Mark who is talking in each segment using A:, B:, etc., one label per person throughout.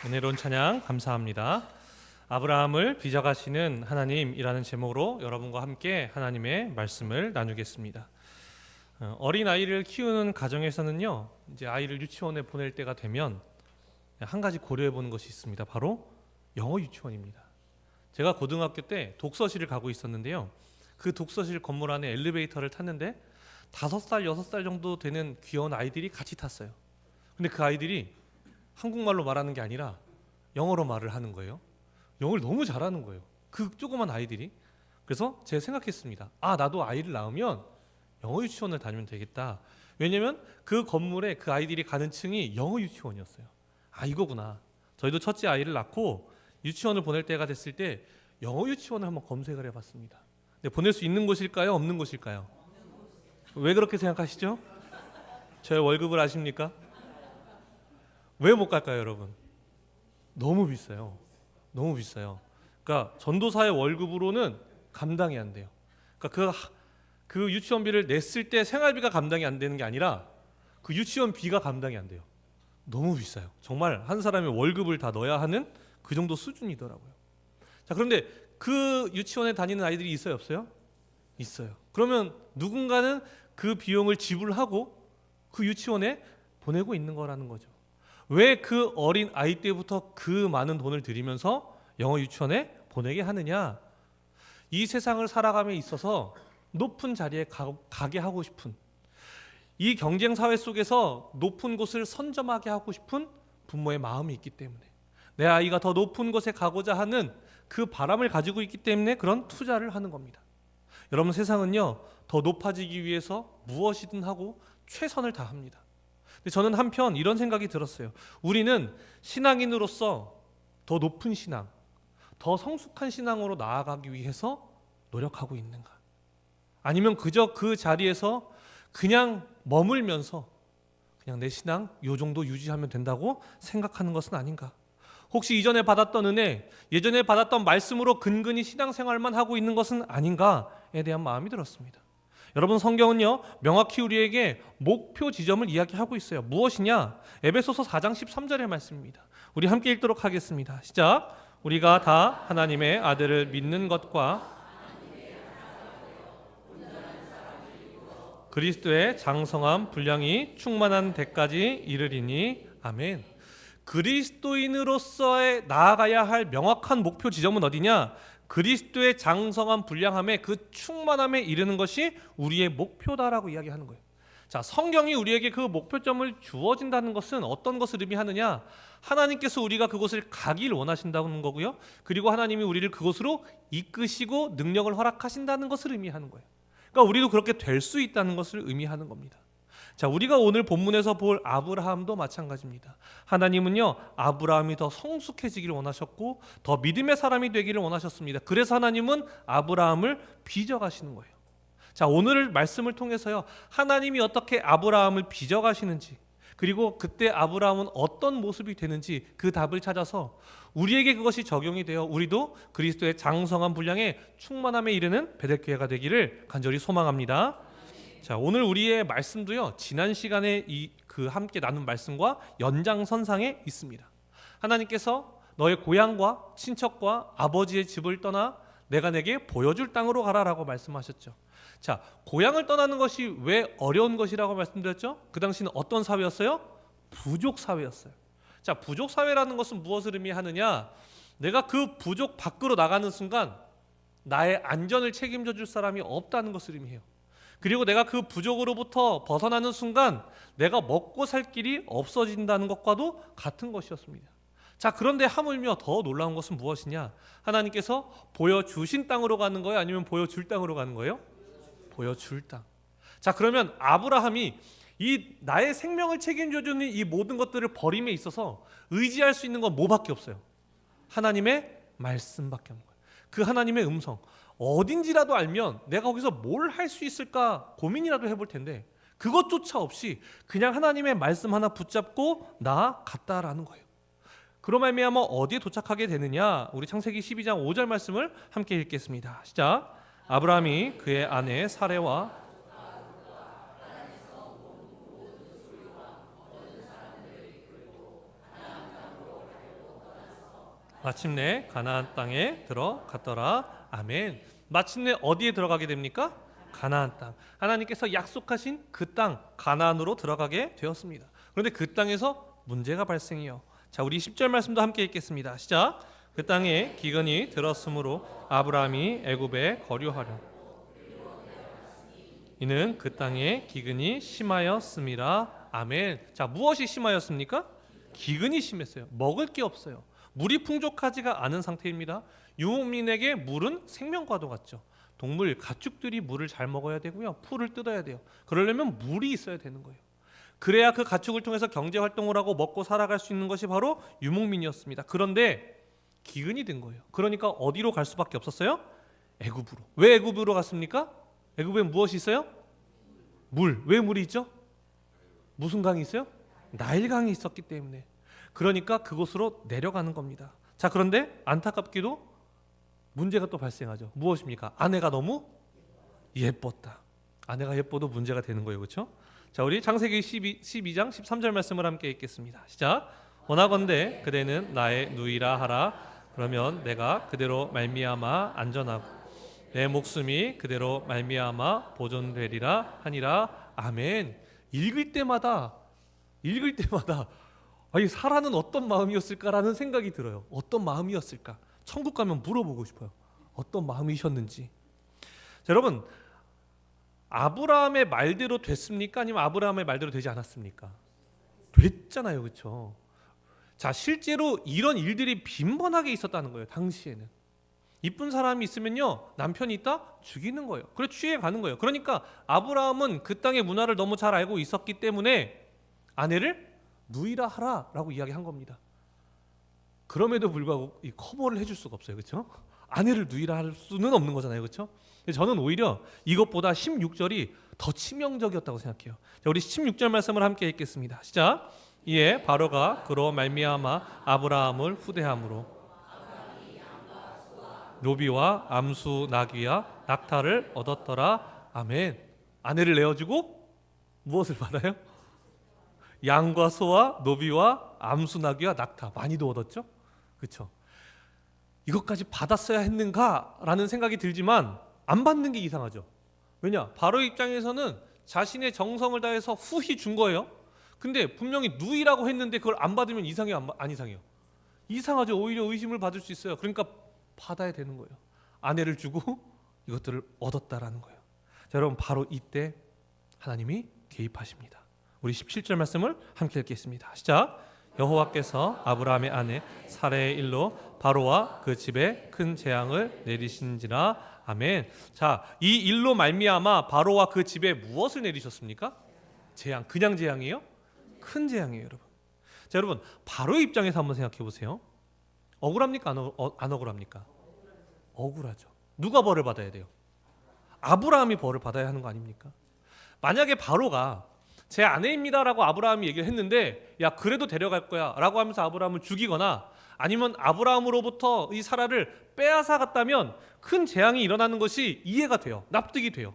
A: 은혜로운 찬양 감사합니다. 아브라함을 빚어가시는 하나님이라는 제목으로 여러분과 함께 하나님의 말씀을 나누겠습니다. 어린 아이를 키우는 가정에서는요, 이제 아이를 유치원에 보낼 때가 되면 한 가지 고려해 보는 것이 있습니다. 바로 영어 유치원입니다. 제가 고등학교 때 독서실을 가고 있었는데요, 그 독서실 건물 안에 엘리베이터를 탔는데 5살, 6살 정도 되는 귀여운 아이들이 같이 탔어요. 근데 그 아이들이 한국말로 말하는 게 아니라 영어로 말을 하는 거예요. 영어를 너무 잘하는 거예요, 그 조그만 아이들이. 그래서 제가 생각했습니다. 나도 아이를 낳으면 영어 유치원을 다니면 되겠다. 왜냐면 그 건물에 그 아이들이 가는 층이 영어 유치원이었어요. 이거구나. 저희도 첫째 아이를 낳고 유치원을 보낼 때가 됐을 때 영어 유치원을 한번 검색을 해봤습니다. 근데 보낼 수 있는 곳일까요? 없는 곳일까요? 왜 그렇게 생각하시죠? 저의 월급을 아십니까? 왜 못 갈까요, 여러분? 너무 비싸요. 너무 비싸요. 그러니까 전도사의 월급으로는 감당이 안 돼요. 그러니까 그 유치원비를 냈을 때 생활비가 감당이 안 되는 게 아니라 그 유치원비가 감당이 안 돼요. 너무 비싸요. 정말 한 사람의 월급을 다 넣어야 하는 그 정도 수준이더라고요. 자, 그런데 그 유치원에 다니는 아이들이 있어요, 없어요? 있어요. 그러면 누군가는 그 비용을 지불하고 그 유치원에 보내고 있는 거라는 거죠. 왜 그 어린 아이 때부터 그 많은 돈을 들이면서 영어 유치원에 보내게 하느냐? 이 세상을 살아감에 있어서 높은 자리에 가게 하고 싶은, 이 경쟁 사회 속에서 높은 곳을 선점하게 하고 싶은 부모의 마음이 있기 때문에, 내 아이가 더 높은 곳에 가고자 하는 그 바람을 가지고 있기 때문에 그런 투자를 하는 겁니다. 여러분, 세상은요, 더 높아지기 위해서 무엇이든 하고 최선을 다합니다. 근데 저는 한편 이런 생각이 들었어요. 우리는 신앙인으로서 더 높은 신앙, 더 성숙한 신앙으로 나아가기 위해서 노력하고 있는가? 아니면 그저 그 자리에서 그냥 머물면서 그냥 내 신앙 요 정도 유지하면 된다고 생각하는 것은 아닌가? 혹시 이전에 받았던 은혜, 예전에 받았던 말씀으로 근근히 신앙생활만 하고 있는 것은 아닌가에 대한 마음이 들었습니다. 여러분, 성경은요, 명확히 우리에게 목표 지점을 이야기하고 있어요. 무엇이냐? 에베소서 4장 13절의 말씀입니다. 우리 함께 읽도록 하겠습니다. 시작. 우리가 다 하나님의 아들을 믿는 것과 그리스도의 장성함 분량이 충만한 데까지 이르리니. 아멘. 그리스도인으로서의 나아가야 할 명확한 목표 지점은 어디냐? 그리스도의 장성함 분량함에, 그 충만함에 이르는 것이 우리의 목표다라고 이야기하는 거예요. 자, 성경이 우리에게 그 목표점을 주어진다는 것은 어떤 것을 의미하느냐? 하나님께서 우리가 그곳을 가길 원하신다는 거고요, 그리고 하나님이 우리를 그곳으로 이끄시고 능력을 허락하신다는 것을 의미하는 거예요. 그러니까 우리도 그렇게 될 수 있다는 것을 의미하는 겁니다. 자, 우리가 오늘 본문에서 볼 아브라함도 마찬가지입니다. 하나님은요, 아브라함이 더 성숙해지기를 원하셨고 더 믿음의 사람이 되기를 원하셨습니다. 그래서 하나님은 아브라함을 빚어가시는 거예요. 자, 오늘 말씀을 통해서요, 하나님이 어떻게 아브라함을 빚어가시는지, 그리고 그때 아브라함은 어떤 모습이 되는지 그 답을 찾아서 우리에게 그것이 적용이 되어 우리도 그리스도의 장성한 분량에 충만함에 이르는 베델교회가 되기를 간절히 소망합니다. 자, 오늘 우리의 말씀도요, 지난 시간에 함께 나눈 말씀과 연장선상에 있습니다. 하나님께서 너의 고향과 친척과 아버지의 집을 떠나 내가 내게 보여줄 땅으로 가라라고 말씀하셨죠. 자, 고향을 떠나는 것이 왜 어려운 것이라고 말씀드렸죠? 그 당시는 어떤 사회였어요? 부족 사회였어요. 자, 부족 사회라는 것은 무엇을 의미하느냐? 내가 그 부족 밖으로 나가는 순간 나의 안전을 책임져 줄 사람이 없다는 것을 의미해요. 그리고 내가 그 부족으로부터 벗어나는 순간 내가 먹고 살 길이 없어진다는 것과도 같은 것이었습니다. 자, 그런데 하물며 더 놀라운 것은 무엇이냐? 하나님께서 보여주신 땅으로 가는 거예요? 아니면 보여줄 땅으로 가는 거예요? 보여줄 땅. 자, 그러면 아브라함이 이 나의 생명을 책임져주는 이 모든 것들을 버림에 있어서 의지할 수 있는 건 뭐밖에 없어요? 하나님의 말씀밖에 없는 거예요. 그 하나님의 음성, 어딘지라도 알면 내가 거기서 뭘 할 수 있을까 고민이라도 해볼 텐데 그것조차 없이 그냥 하나님의 말씀 하나 붙잡고 나아갔다라는 거예요. 그로 말미암아 어디에 도착하게 되느냐? 우리 창세기 12장 5절 말씀을 함께 읽겠습니다. 시작. 아브라함이 그의 아내 사레와 마침내 가나안 땅에 들어갔더라. 아멘. 마침내 어디에 들어가게 됩니까? 가나안 땅. 하나님께서 약속하신 그 땅 가나안으로 들어가게 되었습니다. 그런데 그 땅에서 문제가 발생해요. 자, 우리 10절 말씀도 함께 읽겠습니다. 시작. 그 땅에 기근이 들었으므로 아브라함이 애굽에 거류하려. 이는 그 땅에 기근이 심하였음이라. 아멘. 자, 무엇이 심하였습니까? 기근이 심했어요. 먹을 게 없어요. 물이 풍족하지가 않은 상태입니다. 유목민에게 물은 생명과도 같죠. 동물, 가축들이 물을 잘 먹어야 되고요. 풀을 뜯어야 돼요. 그러려면 물이 있어야 되는 거예요. 그래야 그 가축을 통해서 경제 활동을 하고 먹고 살아갈 수 있는 것이 바로 유목민이었습니다. 그런데 기근이 든 거예요. 그러니까 어디로 갈 수밖에 없었어요? 애굽으로. 왜 애굽으로 갔습니까? 애굽에 무엇이 있어요? 물. 왜 물이 있죠? 무슨 강이 있어요? 나일강이 있었기 때문에. 그러니까 그곳으로 내려가는 겁니다. 자, 그런데 안타깝게도 문제가 또 발생하죠. 무엇입니까? 아내가 너무 예뻤다. 아내가 예뻐도 문제가 되는 거예요. 그렇죠? 자, 우리 창세기 12장 13절 말씀을 함께 읽겠습니다. 시작. 원하건대 그대는 나의 누이라 하라. 그러면 내가 그대로 말미암아 안전하고 내 목숨이 그대로 말미암아 보존되리라 하니라. 아멘. 읽을 때마다 아니, 사라는 어떤 마음이었을까라는 생각이 들어요. 어떤 마음이었을까? 천국 가면 물어보고 싶어요. 어떤 마음이셨는지. 자, 여러분, 아브라함의 말대로 됐습니까? 아니면 아브라함의 말대로 되지 않았습니까? 됐잖아요. 그렇죠? 자, 실제로 이런 일들이 빈번하게 있었다는 거예요. 당시에는. 이쁜 사람이 있으면요, 남편이 있다? 죽이는 거예요. 그래, 취해 가는 거예요. 그러니까 아브라함은 그 땅의 문화를 너무 잘 알고 있었기 때문에 아내를 누이라 하라라고 이야기한 겁니다. 그럼에도 불구하고 이 커버를 해줄 수가 없어요. 그렇죠? 아내를 누이라 할 수는 없는 거잖아요. 그렇죠? 저는 오히려 이것보다 16절이 더 치명적이었다고 생각해요. 자, 우리 16절 말씀을 함께 읽겠습니다. 시작. 이에 바로가 그로 말미암아 아브라함을 후대함으로 노비와 암수 나귀와 낙타를 얻었더라. 아멘. 아내를 내어주고 무엇을 받아요? 양과 소와 노비와 암수 나귀와 낙타. 많이도 얻었죠? 그렇죠? 이것까지 받았어야 했는가라는 생각이 들지만 안 받는 게 이상하죠. 왜냐? 바로 입장에서는 자신의 정성을 다해서 후히 준 거예요. 근데 분명히 누이라고 했는데 그걸 안 받으면 이상해요? 안 이상해요? 이상하죠. 오히려 의심을 받을 수 있어요. 그러니까 받아야 되는 거예요. 아내를 주고 이것들을 얻었다라는 거예요. 자, 여러분, 바로 이때 하나님이 개입하십니다. 우리 17절 말씀을 함께 읽겠습니다. 시작. 여호와께서 아브라함의 아내 사레의 일로 바로와 그 집에 큰 재앙을 내리신지라. 아멘. 자, 이 일로 말미암아 바로와 그 집에 무엇을 내리셨습니까? 재앙. 그냥 재앙이에요? 큰 재앙이에요, 여러분. 자, 여러분, 바로의 입장에서 한번 생각해 보세요. 억울합니까? 안 억울합니까? 억울하죠. 누가 벌을 받아야 돼요? 아브라함이 벌을 받아야 하는 거 아닙니까? 만약에 바로가 제 아내입니다라고 아브라함이 얘기를 했는데, 야, 그래도 데려갈 거야 라고 하면서 아브라함을 죽이거나 아니면 아브라함으로부터 이 사라를 빼앗아 갔다면 큰 재앙이 일어나는 것이 이해가 돼요. 납득이 돼요.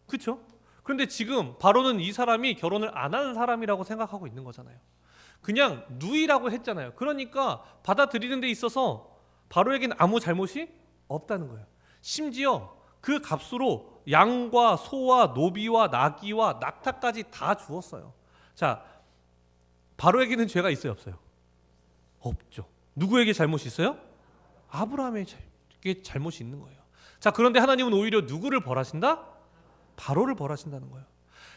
A: 그렇죠? 그런데 지금 바로는 이 사람이 결혼을 안 하는 사람이라고 생각하고 있는 거잖아요. 그냥 누이라고 했잖아요. 그러니까 받아들이는 데 있어서 바로에겐 아무 잘못이 없다는 거예요. 심지어 그 값으로 양과 소와 노비와 나귀와 낙타까지 다 주었어요. 자, 바로에게는 죄가 있어요, 없어요? 없죠. 누구에게 잘못이 있어요? 아브라함에게 잘못이 있는 거예요. 자, 그런데 하나님은 오히려 누구를 벌하신다? 바로를 벌하신다는 거예요.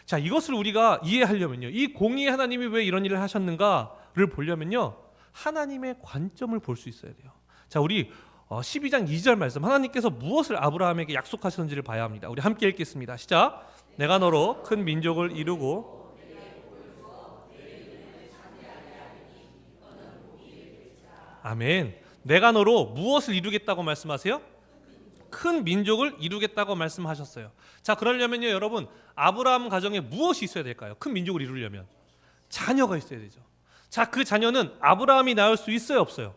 A: 자, 이것을 우리가 이해하려면요, 이 공의의 하나님이 왜 이런 일을 하셨는가를 보려면요, 하나님의 관점을 볼 수 있어야 돼요. 자, 우리 12장 2절 말씀, 하나님께서 무엇을 아브라함에게 약속하셨는지를 봐야 합니다. 우리 함께 읽겠습니다. 시작. 내가 너로 큰 민족을 이루고 아멘. 내가 너로 무엇을 이루겠다고 말씀하세요? 큰 민족을 이루겠다고 말씀하셨어요. 자, 그러려면요, 여러분, 아브라함 가정에 무엇이 있어야 될까요? 큰 민족을 이루려면 자녀가 있어야 되죠. 자, 그 자녀는 아브라함이 낳을 수 있어요, 없어요?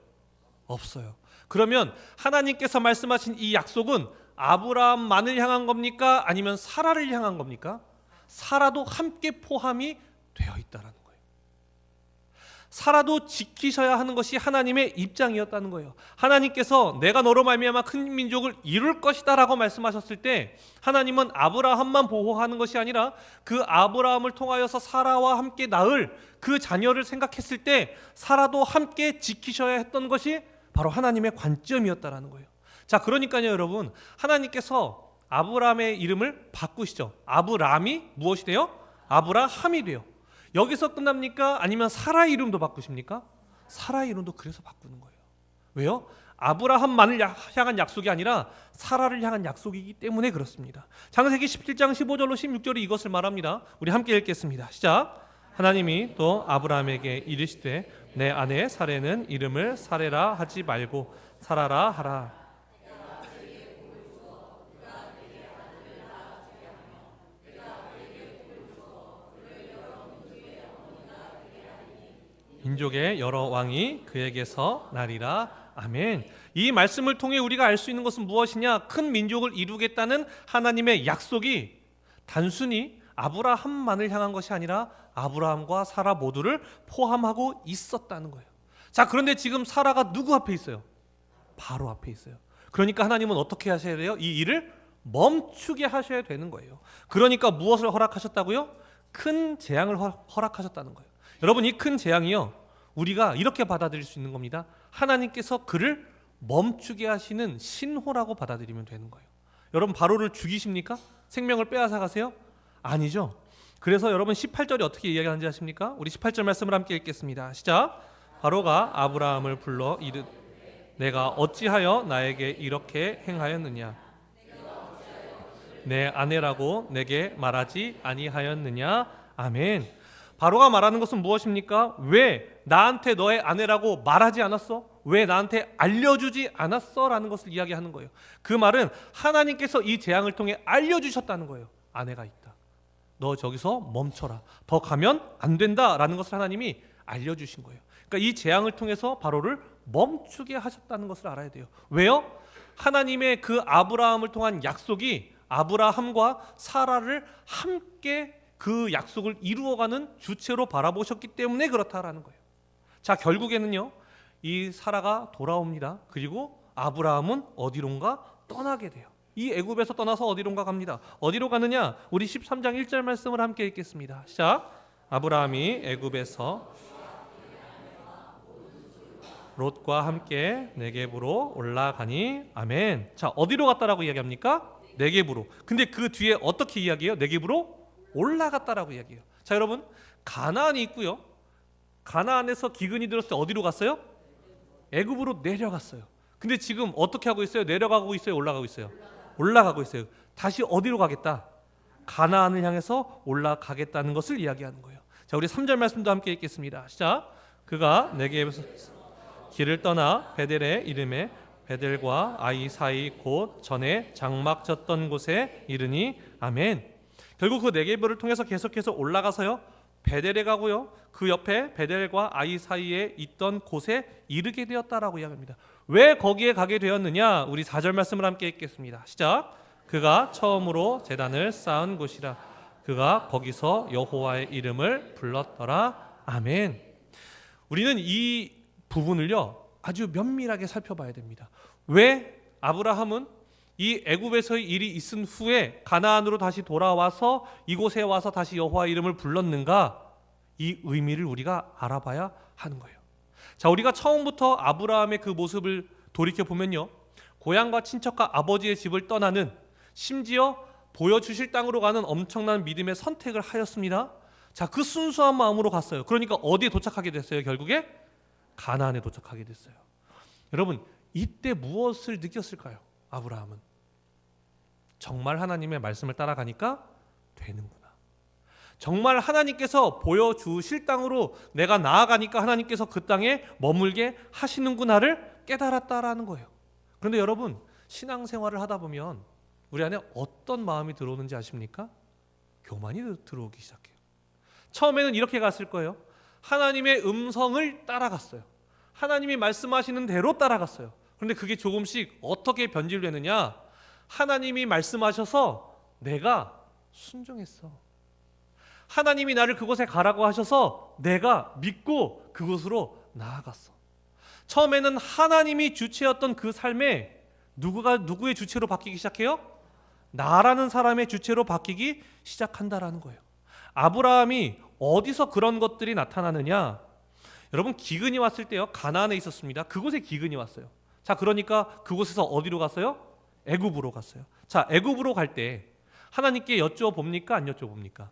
A: 없어요. 그러면 하나님께서 말씀하신 이 약속은 아브라함만을 향한 겁니까? 아니면 사라를 향한 겁니까? 사라도 함께 포함이 되어 있다라는 거예요. 사라도 지키셔야 하는 것이 하나님의 입장이었다는 거예요. 하나님께서 내가 너로 말미암아 큰 민족을 이룰 것이다 라고 말씀하셨을 때 하나님은 아브라함만 보호하는 것이 아니라 그 아브라함을 통하여서 사라와 함께 낳을 그 자녀를 생각했을 때 사라도 함께 지키셔야 했던 것이 바로 하나님의 관점이었다라는 거예요. 자, 그러니까요 여러분, 하나님께서 아브라함의 이름을 바꾸시죠. 아브람이 무엇이 돼요? 아브라함이 돼요. 여기서 끝납니까? 아니면 사라의 이름도 바꾸십니까? 사라의 이름도 그래서 바꾸는 거예요. 왜요? 아브라함만을 향한 약속이 아니라 사라를 향한 약속이기 때문에 그렇습니다. 창세기 17장 15절로 16절이 이것을 말합니다. 우리 함께 읽겠습니다. 시작. 하나님이 또 아브라함에게 이르시되 내 아내 사레는 이름을 사레라 하지 말고 사라라 하라. 민족의 여러 왕이 그에게서 나리라. 아멘. 이 말씀을 통해 우리가 알 수 있는 것은 무엇이냐? 큰 민족을 이루겠다는 하나님의 약속이 단순히 아브라함만을 향한 것이 아니라 아브라함과 사라 모두를 포함하고 있었다는 거예요. 자, 그런데 지금 사라가 누구 앞에 있어요? 바로 앞에 있어요. 그러니까 하나님은 어떻게 하셔야 돼요? 이 일을 멈추게 하셔야 되는 거예요. 그러니까 무엇을 허락하셨다고요? 큰 재앙을 허락하셨다는 거예요. 여러분, 이 큰 재앙이요, 우리가 이렇게 받아들일 수 있는 겁니다. 하나님께서 그를 멈추게 하시는 신호라고 받아들이면 되는 거예요. 여러분, 바로를 죽이십니까? 생명을 빼앗아 가세요? 아니죠. 그래서 여러분 18절이 어떻게 이야기하는지 아십니까? 우리 18절 말씀을 함께 읽겠습니다. 시작. 바로가 아브라함을 불러 이르 내가 어찌하여 나에게 이렇게 행하였느냐? 내 아내라고 내게 말하지 아니하였느냐? 아멘. 바로가 말하는 것은 무엇입니까? 왜 나한테 너의 아내라고 말하지 않았어? 왜 나한테 알려주지 않았어? 라는 것을 이야기하는 거예요. 그 말은 하나님께서 이 재앙을 통해 알려주셨다는 거예요. 아내가 있다. 너 저기서 멈춰라. 더 가면 안 된다. 라는 것을 하나님이 알려주신 거예요. 그러니까 이 재앙을 통해서 바로를 멈추게 하셨다는 것을 알아야 돼요. 왜요? 하나님의 그 아브라함을 통한 약속이 아브라함과 사라를 함께 그 약속을 이루어가는 주체로 바라보셨기 때문에 그렇다라는 거예요. 자, 결국에는요, 이 사라가 돌아옵니다. 그리고 아브라함은 어디론가 떠나게 돼요. 이 애굽에서 떠나서 어디론가 갑니다. 어디로 가느냐? 우리 13장 1절 말씀을 함께 읽겠습니다. 시작. 아브라함이 애굽에서 롯과 함께 네겝으로 올라가니. 아멘. 자, 어디로 갔다라고 이야기합니까? 네겝으로. 근데 그 뒤에 어떻게 이야기해요? 네겝으로 올라갔다라고 이야기해요. 자, 여러분, 가나안이 있고요. 가나안에서 기근이 들었을 때 어디로 갔어요? 애굽으로 내려갔어요. 근데 지금 어떻게 하고 있어요? 내려가고 있어요? 올라가고 있어요? 올라가고 있어요. 다시 어디로 가겠다? 가나안을 향해서 올라가겠다는 것을 이야기하는 거예요. 자, 우리 3절 말씀도 함께 읽겠습니다. 시작. 그가 네겝에서 길을 떠나 베델에 이름에 베델과 아이 사이 곧 전에 장막 쳤던 곳에 이르니. 아멘. 결국 그 네겝을 통해서 계속해서 올라가서요, 베델에 가고요, 그 옆에 베델과 아이 사이에 있던 곳에 이르게 되었다라고 이야기합니다. 왜 거기에 가게 되었느냐? 우리 4절 말씀을 함께 읽겠습니다. 시작. 그가 처음으로 제단을 쌓은 곳이라. 그가 거기서 여호와의 이름을 불렀더라. 아멘. 우리는 이 부분을요, 아주 면밀하게 살펴봐야 됩니다. 왜 아브라함은 이 애굽에서의 일이 있은 후에 가나안으로 다시 돌아와서 이곳에 와서 다시 여호와의 이름을 불렀는가? 이 의미를 우리가 알아봐야 하는 거예요. 자, 우리가 처음부터 아브라함의 그 모습을 돌이켜 보면요, 고향과 친척과 아버지의 집을 떠나는, 심지어 보여주실 땅으로 가는 엄청난 믿음의 선택을 하였습니다. 자, 그 순수한 마음으로 갔어요. 그러니까 어디에 도착하게 됐어요? 결국에 가나안에 도착하게 됐어요. 여러분, 이때 무엇을 느꼈을까요? 아브라함은 정말 하나님의 말씀을 따라가니까 되는구나. 정말 하나님께서 보여주실 땅으로 내가 나아가니까 하나님께서 그 땅에 머물게 하시는구나를 깨달았다라는 거예요. 그런데 여러분, 신앙생활을 하다 보면 우리 안에 어떤 마음이 들어오는지 아십니까? 교만이 들어오기 시작해요. 처음에는 이렇게 갔을 거예요. 하나님의 음성을 따라갔어요. 하나님이 말씀하시는 대로 따라갔어요. 그런데 그게 조금씩 어떻게 변질되느냐? 하나님이 말씀하셔서 내가 순종했어. 하나님이 나를 그곳에 가라고 하셔서 내가 믿고 그곳으로 나아갔어. 처음에는 하나님이 주체였던 그 삶에 누구가 누구의 주체로 바뀌기 시작해요? 나라는 사람의 주체로 바뀌기 시작한다라는 거예요. 아브라함이 어디서 그런 것들이 나타나느냐? 여러분, 기근이 왔을 때요, 가나안에 있었습니다. 그곳에 기근이 왔어요. 자, 그러니까 그곳에서 어디로 갔어요? 애굽으로 갔어요. 자, 애굽으로 갈 때 하나님께 여쭤봅니까? 안 여쭤봅니까?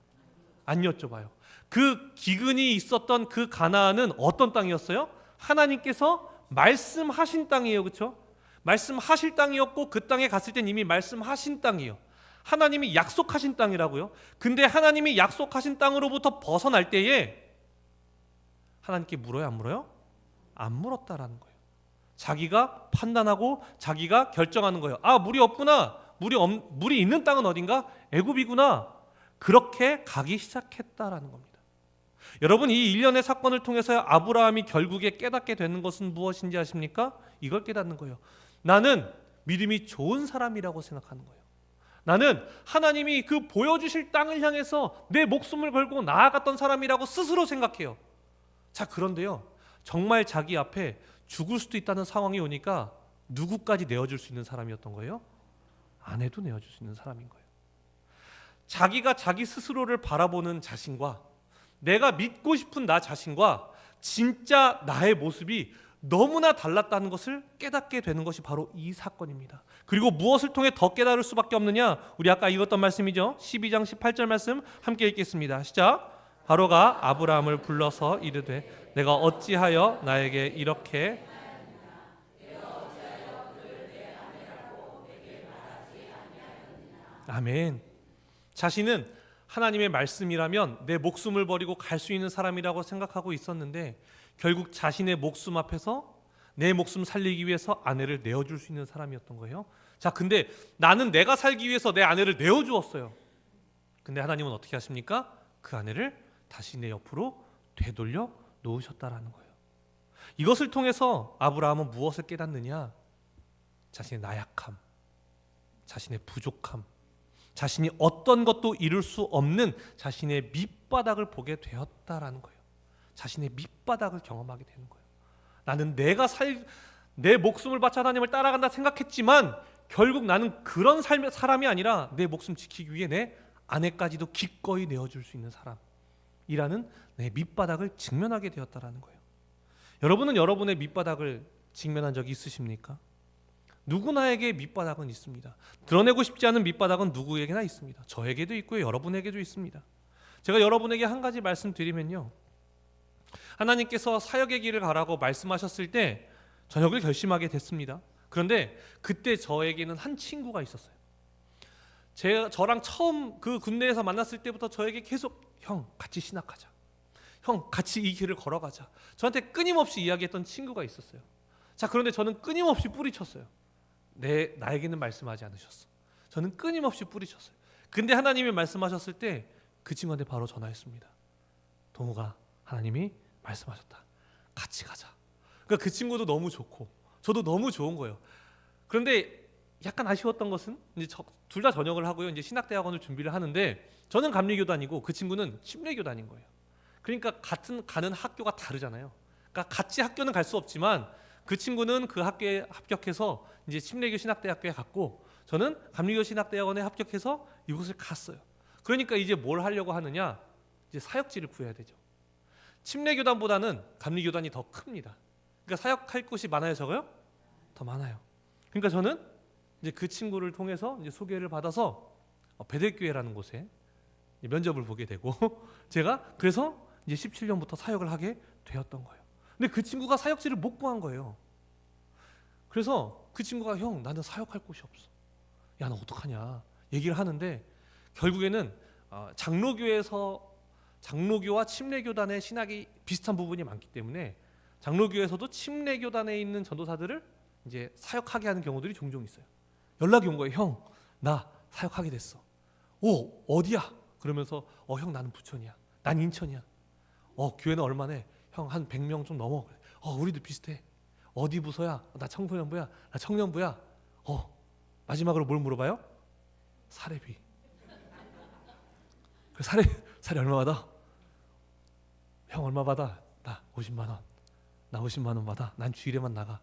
A: 안 여쭤봐요. 그 기근이 있었던 그 가나안은 어떤 땅이었어요? 하나님께서 말씀하신 땅이에요. 그렇죠? 말씀하실 땅이었고 그 땅에 갔을 땐 이미 말씀하신 땅이에요. 하나님이 약속하신 땅이라고요. 근데 하나님이 약속하신 땅으로부터 벗어날 때에 하나님께 물어요, 안 물어요? 안 물었다라는 거예요. 자기가 판단하고 자기가 결정하는 거예요. 아, 물이 없구나. 물이 있는 땅은 어딘가? 애굽이구나. 그렇게 가기 시작했다라는 겁니다. 여러분, 이 일련의 사건을 통해서 아브라함이 결국에 깨닫게 되는 것은 무엇인지 아십니까? 이걸 깨닫는 거예요. 나는 믿음이 좋은 사람이라고 생각하는 거예요. 나는 하나님이 그 보여주실 땅을 향해서 내 목숨을 걸고 나아갔던 사람이라고 스스로 생각해요. 자, 그런데요, 정말 자기 앞에 죽을 수도 있다는 상황이 오니까 누구까지 내어줄 수 있는 사람이었던 거예요? 아내도 내어줄 수 있는 사람인 거예요. 자기가 자기 스스로를 바라보는 자신과 내가 믿고 싶은 나 자신과 진짜 나의 모습이 너무나 달랐다는 것을 깨닫게 되는 것이 바로 이 사건입니다. 그리고 무엇을 통해 더 깨달을 수밖에 없느냐? 우리 아까 읽었던 말씀이죠. 12장 18절 말씀 함께 읽겠습니다. 시작. 바로가 아브라함을 불러서 이르되 내가 어찌하여 나에게 이렇게 아멘. 자신은 하나님의 말씀이라면 내 목숨을 버리고 갈 수 있는 사람이라고 생각하고 있었는데 결국 자신의 목숨 앞에서 내 목숨 살리기 위해서 아내를 내어줄 수 있는 사람이었던 거예요. 자, 근데 나는 내가 살기 위해서 내 아내를 내어주었어요. 근데 하나님은 어떻게 하십니까? 그 아내를 다시 내 옆으로 되돌려 놓으셨다라는 거예요. 이것을 통해서 아브라함은 무엇을 깨닫느냐? 자신의 나약함, 자신의 부족함, 자신이 어떤 것도 이룰 수 없는 자신의 밑바닥을 보게 되었다라는 거예요. 자신의 밑바닥을 경험하게 되는 거예요. 나는 내 목숨을 바쳐 하나님을 따라간다 생각했지만 결국 나는 그런 사람이 아니라 내 목숨 지키기 위해 내 아내까지도 기꺼이 내어줄 수 있는 사람이라는 내 밑바닥을 직면하게 되었다라는 거예요. 여러분은 여러분의 밑바닥을 직면한 적이 있으십니까? 누구나에게 밑바닥은 있습니다. 드러내고 싶지 않은 밑바닥은 누구에게나 있습니다. 저에게도 있고요, 여러분에게도 있습니다. 제가 여러분에게 한 가지 말씀드리면요, 하나님께서 사역의 길을 가라고 말씀하셨을 때 전역을 결심하게 됐습니다. 그런데 그때 저에게는 한 친구가 있었어요. 저랑 처음 그 군대에서 만났을 때부터 저에게 계속 형 같이 신학하자, 형 같이 이 길을 걸어가자, 저한테 끊임없이 이야기했던 친구가 있었어요. 자, 그런데 저는 끊임없이 뿌리쳤어요. 나에게는 말씀하지 않으셨어. 저는 끊임없이 뿌리쳤어요. 근데 하나님이 말씀하셨을 때 그 친구한테 바로 전화했습니다. 동우가 하나님이 말씀하셨다. 같이 가자. 그러니까 그 친구도 너무 좋고 저도 너무 좋은 거예요. 그런데 약간 아쉬웠던 것은 이제 둘 다 전역을 하고요, 이제 신학대학원을 준비를 하는데 저는 감리교단이고 그 친구는 침례교단인 거예요. 그러니까 같은 가는 학교가 다르잖아요. 그러니까 같이 학교는 갈 수 없지만 그 친구는 그 학교에 합격해서 이제 침례교 신학대학교에 갔고 저는 감리교 신학대학원에 합격해서 이곳을 갔어요. 그러니까 이제 뭘 하려고 하느냐? 이제 사역지를 구해야 되죠. 침례교단보다는 감리교단이 더 큽니다. 그러니까 사역할 곳이 많아요, 적어요? 더 많아요. 그러니까 저는 이제 그 친구를 통해서 이제 소개를 받아서 베델교회라는 곳에 면접을 보게 되고 제가 그래서 이제 17년부터 사역을 하게 되었던 거예요. 근데 그 친구가 사역지를 못 구한 거예요. 그래서 그 친구가 형, 나는 사역할 곳이 없어. 야, 너 어떡하냐 얘기를 하는데 결국에는 장로교와 침례교단의 신학이 비슷한 부분이 많기 때문에 장로교에서도 침례교단에 있는 전도사들을 이제 사역하게 하는 경우들이 종종 있어요. 연락이 온 거예요. 형, 나 사역하게 됐어. 오, 어디야? 그러면서 형, 나는 부천이야. 난 인천이야. 교회는 얼마네? 형, 한 100명 좀 넘어. 우리도 비슷해. 어디 부서야? 나 청소년부야. 나 청년부야. 마지막으로 뭘 물어봐요? 사례비. 살이 얼마 받아? 형 얼마 받아? 나 50만 원. 나 50만 원 받아. 난 주일에만 나가.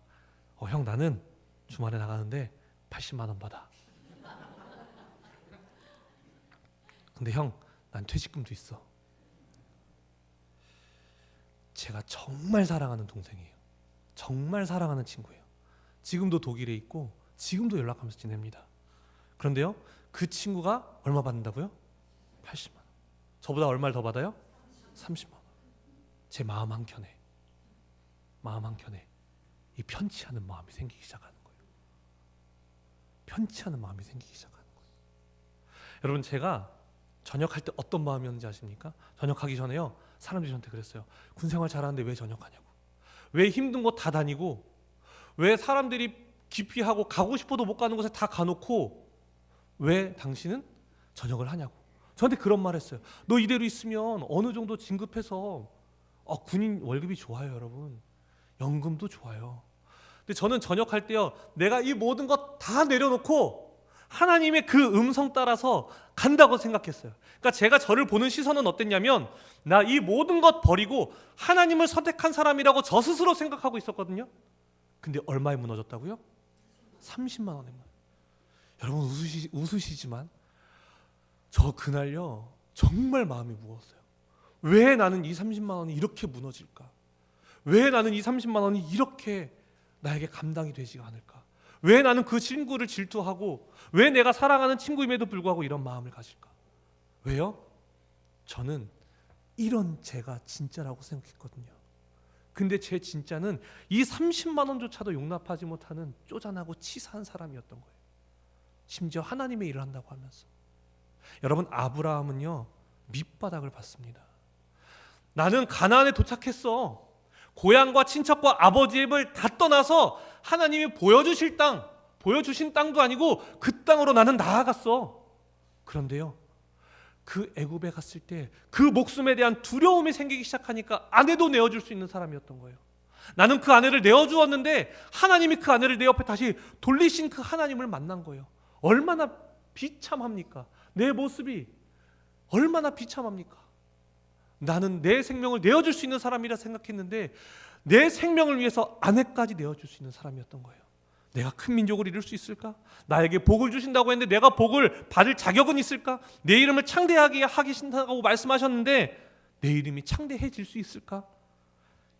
A: 형 나는 주말에 나가는데 80만 원 받아. 근데 형, 난 퇴직금도 있어. 제가 정말 사랑하는 동생이에요. 정말 사랑하는 친구예요. 지금도 독일에 있고 지금도 연락하면서 지냅니다. 그런데요, 그 친구가 얼마 받는다고요? 80만 원. 저보다 얼마를 더 받아요? 30만 원. 제 마음 한켠에 이 편치 않은 마음이 생기기 시작하는 거예요. 편치 않은 마음이 생기기 시작하는 거예요. 여러분, 제가 전역할 때 어떤 마음이었는지 아십니까? 전역하기 전에요, 사람들이 저한테 그랬어요. 군생활 잘하는데 왜 전역하냐고. 왜 힘든 곳 다 다니고, 왜 사람들이 기피하고 가고 싶어도 못 가는 곳에 다 가놓고 왜 당신은 전역을 하냐고. 저한테 그런 말 했어요. 너 이대로 있으면 어느 정도 진급해서 군인 월급이 좋아요, 여러분. 연금도 좋아요. 근데 저는 전역할 때요, 내가 이 모든 것 다 내려놓고 하나님의 그 음성 따라서 간다고 생각했어요. 그러니까 제가 저를 보는 시선은 어땠냐면, 나 이 모든 것 버리고 하나님을 선택한 사람이라고 저 스스로 생각하고 있었거든요. 근데 얼마에 무너졌다고요? 30만 원에. 여러분 웃으시지만 저 그날요, 정말 마음이 무거웠어요. 왜 나는 이 30만 원이 이렇게 무너질까? 왜 나는 이 30만 원이 이렇게 나에게 감당이 되지가 않을까? 왜 나는 그 친구를 질투하고, 왜 내가 사랑하는 친구임에도 불구하고 이런 마음을 가질까? 왜요? 저는 이런 제가 진짜라고 생각했거든요. 근데 제 진짜는 이 30만 원조차도 용납하지 못하는 쪼잔하고 치사한 사람이었던 거예요. 심지어 하나님의 일을 한다고 하면서. 여러분, 아브라함은요, 밑바닥을 받습니다. 나는 가나안에 도착했어. 고향과 친척과 아버지의 집을 다 떠나서 하나님이 보여주신 땅도 아니고 그 땅으로 나는 나아갔어. 그런데요, 그 애굽에 갔을 때 그 목숨에 대한 두려움이 생기기 시작하니까 아내도 내어줄 수 있는 사람이었던 거예요. 나는 그 아내를 내어주었는데 하나님이 그 아내를 내 옆에 다시 돌리신 그 하나님을 만난 거예요. 얼마나 비참합니까? 내 모습이 얼마나 비참합니까? 나는 내 생명을 내어줄 수 있는 사람이라 생각했는데 내 생명을 위해서 아내까지 내어줄 수 있는 사람이었던 거예요. 내가 큰 민족을 이룰 수 있을까? 나에게 복을 주신다고 했는데 내가 복을 받을 자격은 있을까? 내 이름을 창대하게 하신다고 말씀하셨는데 내 이름이 창대해질 수 있을까?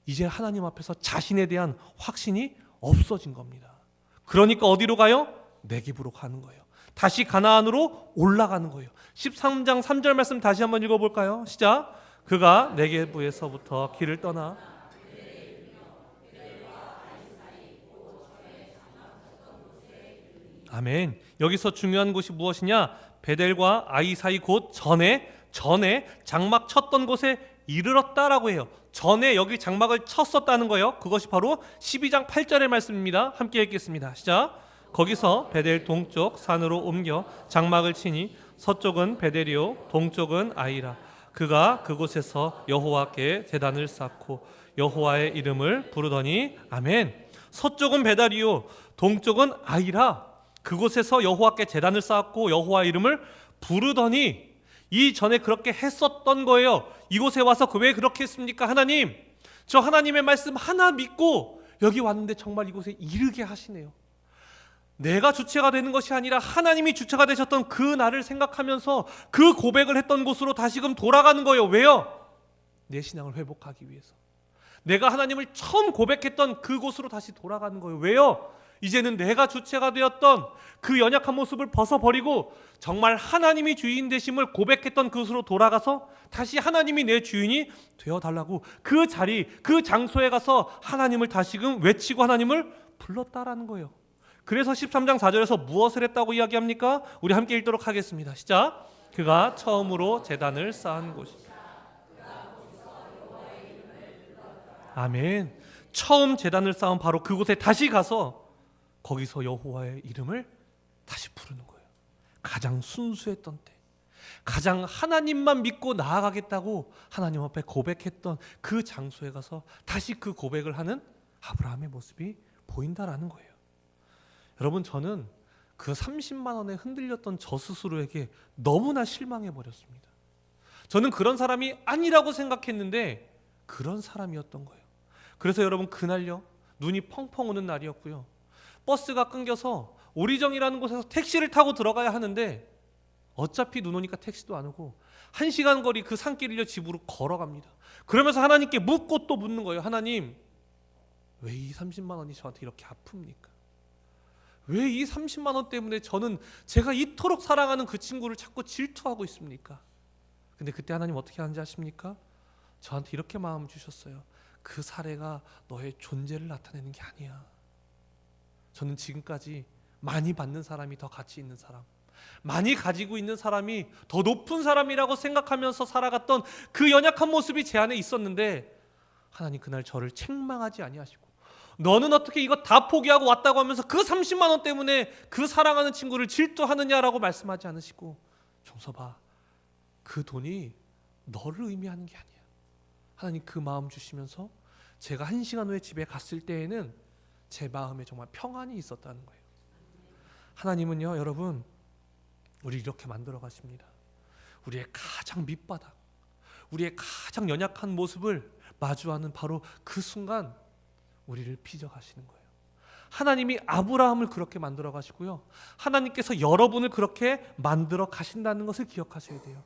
A: 이제 하나님 앞에서 자신에 대한 확신이 없어진 겁니다. 그러니까 어디로 가요? 네겝으로 가는 거예요. 다시 가나안으로 올라가는 거예요. 13장 3절 말씀 다시 한번 읽어볼까요? 시작. 그가 네겝에서부터 길을 떠나 아멘. 여기서 중요한 곳이 무엇이냐? 베델과 아이 사이 곧 전에 장막 쳤던 곳에 이르렀다라고 해요. 전에 여기 장막을 쳤었다는 거예요. 그것이 바로 12장 8절의 말씀입니다. 함께 읽겠습니다. 시작. 거기서 베델 동쪽 산으로 옮겨 장막을 치니 서쪽은 베델이요 동쪽은 아이라. 그가 그곳에서 여호와께 제단을 쌓고 여호와의 이름을 부르더니 아멘. 서쪽은 베델이요 동쪽은 아이라. 그곳에서 여호와께 제단을 쌓았고 여호와의 이름을 부르더니, 이 전에 그렇게 했었던 거예요. 이곳에 와서 왜 그렇게 했습니까? 하나님, 저 하나님의 말씀 하나 믿고 여기 왔는데 정말 이곳에 이르게 하시네요. 내가 주체가 되는 것이 아니라 하나님이 주체가 되셨던 그 날을 생각하면서 그 고백을 했던 곳으로 다시금 돌아가는 거예요. 왜요? 내 신앙을 회복하기 위해서. 내가 하나님을 처음 고백했던 그곳으로 다시 돌아가는 거예요. 왜요? 이제는 내가 주체가 되었던 그 연약한 모습을 벗어버리고 정말 하나님이 주인 되심을 고백했던 그곳으로 돌아가서 다시 하나님이 내 주인이 되어달라고 그 자리, 그 장소에 가서 하나님을 다시금 외치고 하나님을 불렀다라는 거예요. 그래서 13장 4절에서 무엇을 했다고 이야기합니까? 우리 함께 읽도록 하겠습니다. 시작. 그가 처음으로 제단을 쌓은 곳이. 아멘. 처음 제단을 쌓은 바로 그곳에 다시 가서 거기서 여호와의 이름을 다시 부르는 거예요. 가장 순수했던 때, 가장 하나님만 믿고 나아가겠다고 하나님 앞에 고백했던 그 장소에 가서 다시 그 고백을 하는 아브라함의 모습이 보인다라는 거예요. 여러분, 저는 그 30만 원에 흔들렸던 저 스스로에게 너무나 실망해 버렸습니다. 저는 그런 사람이 아니라고 생각했는데 그런 사람이었던 거예요. 그래서 여러분, 그날요, 눈이 펑펑 오는 날이었고요. 버스가 끊겨서 오리정이라는 곳에서 택시를 타고 들어가야 하는데 어차피 눈 오니까 택시도 안 오고 1시간 거리 그 산길을 집으로 걸어갑니다. 그러면서 하나님께 묻고 또 묻는 거예요. 하나님, 왜 이 30만 원이 저한테 이렇게 아픕니까? 왜 이 30만 원 때문에 저는 제가 이토록 사랑하는 그 친구를 자꾸 질투하고 있습니까? 근데 그때 하나님 어떻게 하는지 아십니까? 저한테 이렇게 마음 주셨어요. 그 사례가 너의 존재를 나타내는 게 아니야. 저는 지금까지 많이 받는 사람이 더 가치 있는 사람, 많이 가지고 있는 사람이 더 높은 사람이라고 생각하면서 살아갔던 그 연약한 모습이 제 안에 있었는데 하나님 그날 저를 책망하지 아니하시고 너는 어떻게 이거 다 포기하고 왔다고 하면서 그 30만 원 때문에 그 사랑하는 친구를 질투하느냐라고 말씀하지 않으시고, 종서봐, 그 돈이 너를 의미하는 게 아니야. 하나님 그 마음 주시면서 제가 1시간 후에 집에 갔을 때에는 제 마음에 정말 평안이 있었다는 거예요. 하나님은요, 여러분, 우리 이렇게 만들어 가십니다. 우리의 가장 밑바닥, 우리의 가장 연약한 모습을 마주하는 바로 그 순간 우리를 빚어가시는 거예요. 하나님이 아브라함을 그렇게 만들어 가시고요, 하나님께서 여러분을 그렇게 만들어 가신다는 것을 기억하셔야 돼요.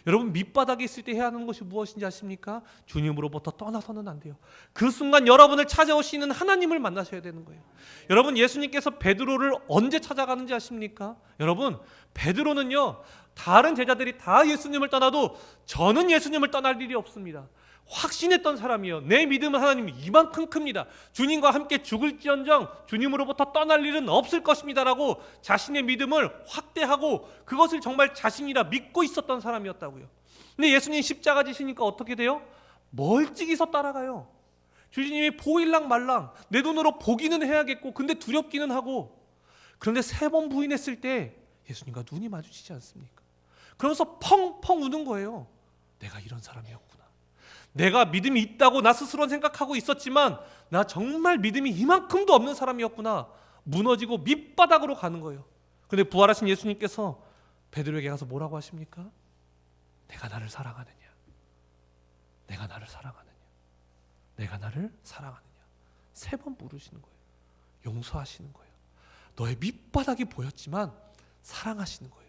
A: 여러분, 밑바닥에 있을 때 해야 하는 것이 무엇인지 아십니까? 주님으로부터 떠나서는 안 돼요. 그 순간 여러분을 찾아오시는 하나님을 만나셔야 되는 거예요. 여러분, 예수님께서 베드로를 언제 찾아가는지 아십니까? 여러분, 베드로는요, 다른 제자들이 다 예수님을 떠나도 저는 예수님을 떠날 일이 없습니다. 확신했던 사람이요. 내 믿음은 하나님이 이만큼 큽니다. 주님과 함께 죽을지언정 주님으로부터 떠날 일은 없을 것입니다라고 자신의 믿음을 확대하고 그것을 정말 자신이라 믿고 있었던 사람이었다고요. 근데 예수님 십자가 지시니까 어떻게 돼요? 멀찍이서 따라가요. 주님이 보일랑 말랑 내 눈으로 보기는 해야겠고 근데 두렵기는 하고, 그런데 3번 부인했을 때 예수님과 눈이 마주치지 않습니까? 그러면서 펑펑 우는 거예요. 내가 이런 사람이었구나. 내가 믿음이 있다고 나 스스로는 생각하고 있었지만 나 정말 믿음이 이만큼도 없는 사람이었구나. 무너지고 밑바닥으로 가는 거예요. 그런데 부활하신 예수님께서 베드로에게 가서 뭐라고 하십니까? 내가 나를 사랑하느냐? 내가 나를 사랑하느냐? 내가 나를 사랑하느냐? 3번 물으시는 거예요. 용서하시는 거예요. 너의 밑바닥이 보였지만 사랑하시는 거예요.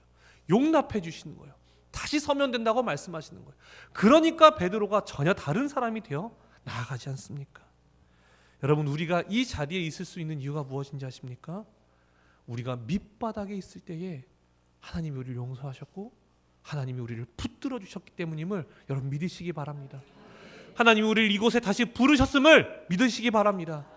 A: 용납해 주시는 거예요. 다시 서면 된다고 말씀하시는 거예요. 그러니까 베드로가 전혀 다른 사람이 되어 나아가지 않습니까? 여러분, 우리가 이 자리에 있을 수 있는 이유가 무엇인지 아십니까? 우리가 밑바닥에 있을 때에 하나님이 우리를 용서하셨고 하나님이 우리를 붙들어 주셨기 때문임을 여러분 믿으시기 바랍니다. 하나님이 우리를 이곳에 다시 부르셨음을 믿으시기 바랍니다.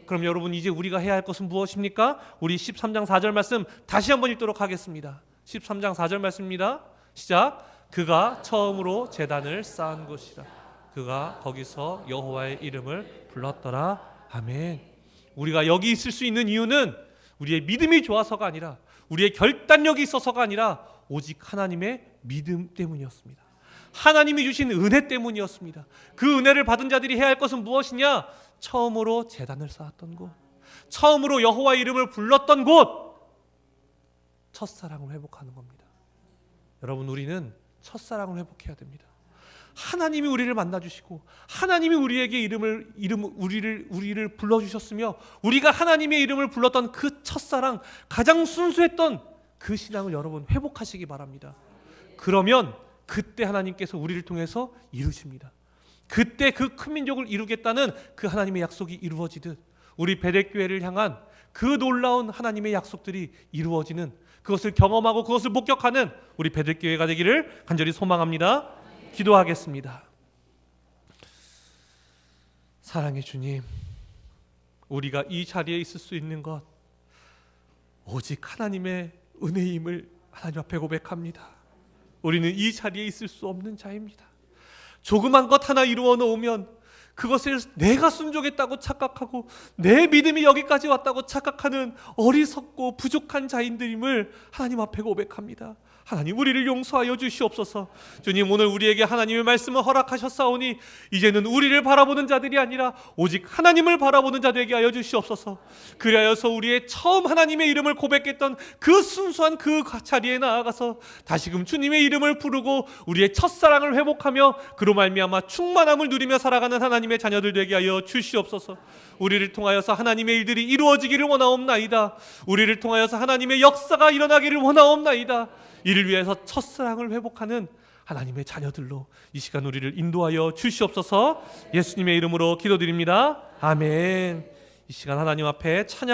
A: 그럼 여러분, 이제 우리가 해야 할 것은 무엇입니까? 우리 13장 4절 말씀 다시 한번 읽도록 하겠습니다. 13장 4절 말씀입니다. 시작. 그가 처음으로 제단을 쌓은 곳이라. 그가 거기서 여호와의 이름을 불렀더라. 아멘. 우리가 여기 있을 수 있는 이유는 우리의 믿음이 좋아서가 아니라 우리의 결단력이 있어서가 아니라 오직 하나님의 믿음 때문이었습니다. 하나님이 주신 은혜 때문이었습니다. 그 은혜를 받은 자들이 해야 할 것은 무엇이냐? 처음으로 제단을 쌓았던 곳, 처음으로 여호와의 이름을 불렀던 곳, 첫사랑을 회복하는 겁니다. 여러분, 우리는 첫사랑을 회복해야 됩니다. 하나님이 우리를 만나주시고 하나님이 우리에게 우리를 불러주셨으며 우리가 하나님의 이름을 불렀던 그 첫사랑, 가장 순수했던 그 신앙을 여러분 회복하시기 바랍니다. 그러면 그때 하나님께서 우리를 통해서 이루십니다. 그때 그 큰 민족을 이루겠다는 그 하나님의 약속이 이루어지듯 우리 베델교회를 향한 그 놀라운 하나님의 약속들이 이루어지는, 그것을 경험하고 그것을 목격하는 우리 베델교회가 되기를 간절히 소망합니다. 기도하겠습니다. 사랑의 주님, 우리가 이 자리에 있을 수 있는 것 오직 하나님의 은혜임을 하나님 앞에 고백합니다. 우리는 이 자리에 있을 수 없는 자입니다. 조그만 것 하나 이루어 놓으면 그것을 내가 순종했다고 착각하고 내 믿음이 여기까지 왔다고 착각하는 어리석고 부족한 자인들임을 하나님 앞에 고백합니다. 하나님 우리를 용서하여 주시옵소서. 주님, 오늘 우리에게 하나님의 말씀을 허락하셨사오니 이제는 우리를 바라보는 자들이 아니라 오직 하나님을 바라보는 자 되게 하여 주시옵소서. 그리하여서 우리의 처음 하나님의 이름을 고백했던 그 순수한 그 자리에 나아가서 다시금 주님의 이름을 부르고 우리의 첫사랑을 회복하며 그로 말미암아 충만함을 누리며 살아가는 하나님의 자녀들 되게 하여 주시옵소서. 우리를 통하여서 하나님의 일들이 이루어지기를 원하옵나이다. 우리를 통하여서 하나님의 역사가 일어나기를 원하옵나이다. 이를 위해서 첫사랑을 회복하는 하나님의 자녀들로 이 시간 우리를 인도하여 주시옵소서. 예수님의 이름으로 기도드립니다. 아멘. 이 시간 하나님 앞에 찬양